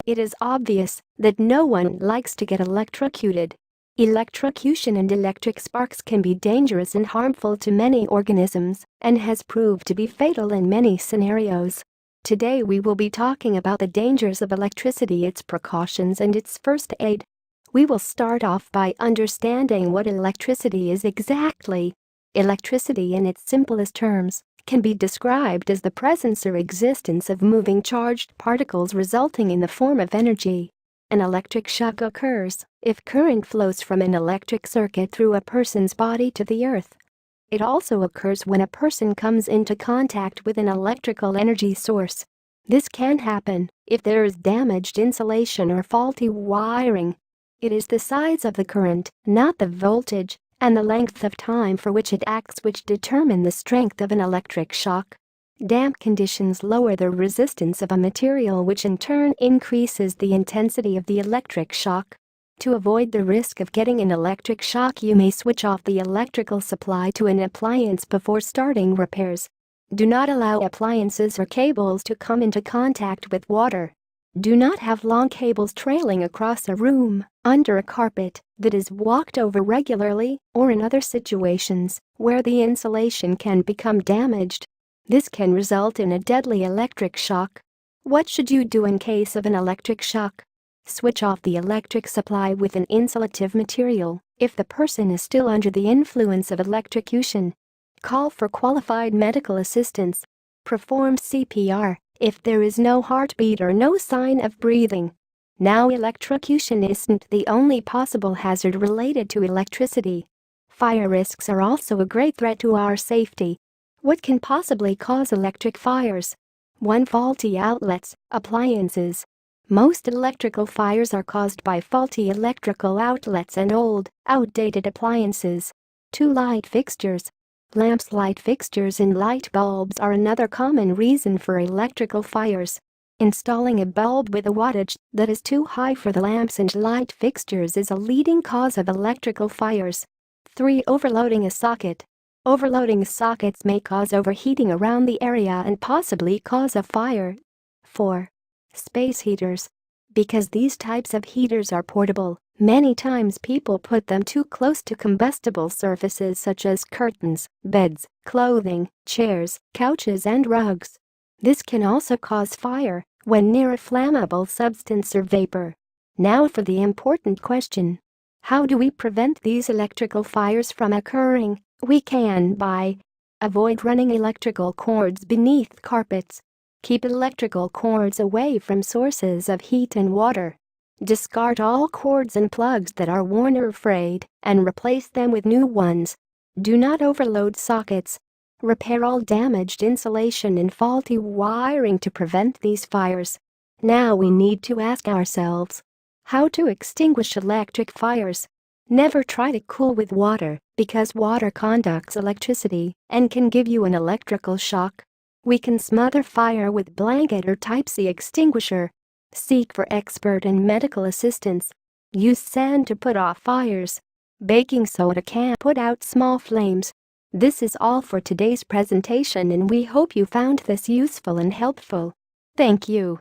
It is obvious that no one likes to get electrocuted. Electrocution and electric sparks can be dangerous and harmful to many organisms and has proved to be fatal in many scenarios. Today we will be talking about the dangers of electricity, its precautions and its first aid. We will start off by understanding what electricity is exactly. Electricity in its simplest terms can be described as the presence or existence of moving charged particles resulting in the form of energy. An electric shock occurs if current flows from an electric circuit through a person's body to the earth. It also occurs when a person comes into contact with an electrical energy source. This can happen if there is damaged insulation or faulty wiring. It is the size of the current, not the voltage, and the length of time for which it acts which determine the strength of an electric shock. Damp conditions lower the resistance of a material, which in turn increases the intensity of the electric shock. To avoid the risk of getting an electric shock, you may switch off the electrical supply to an appliance before starting repairs. Do not allow appliances or cables to come into contact with water. Do not have long cables trailing across a room, under a carpet that is walked over regularly, or in other situations where the insulation can become damaged. This can result in a deadly electric shock. What should you do in case of an electric shock? Switch off the electric supply with an insulative material if the person is still under the influence of electrocution. Call for qualified medical assistance. Perform CPR if there is no heartbeat or no sign of breathing. Now, electrocution isn't the only possible hazard related to electricity. Fire risks are also a great threat to our safety. What can possibly cause electric fires? 1. Faulty outlets, appliances. Most electrical fires are caused by faulty electrical outlets and old, outdated appliances. 2. Light fixtures. Lamps, light fixtures and light bulbs are another common reason for electrical fires. Installing a bulb with a wattage that is too high for the lamps and light fixtures is a leading cause of electrical fires. 3. Overloading a socket. Overloading sockets may cause overheating around the area and possibly cause a fire. 4. Space heaters. Because these types of heaters are portable, many times people put them too close to combustible surfaces such as curtains, beds, clothing, chairs, couches and rugs. This can also cause fire when near a flammable substance or vapor. Now for the important question. How do we prevent these electrical fires from occurring? We can by avoid running electrical cords beneath carpets. Keep electrical cords away from sources of heat and water. Discard all cords and plugs that are worn or frayed and replace them with new ones. Do not overload sockets. Repair all damaged insulation and faulty wiring to prevent these fires. Now we need to ask ourselves, how to extinguish electric fires? Never try to cool with water, because water conducts electricity and can give you an electrical shock. We can smother fire with blanket or Type C extinguisher. Seek for expert and medical assistance. Use sand to put off fires. Baking soda can put out small flames. This is all for today's presentation, and we hope you found this useful and helpful. Thank you.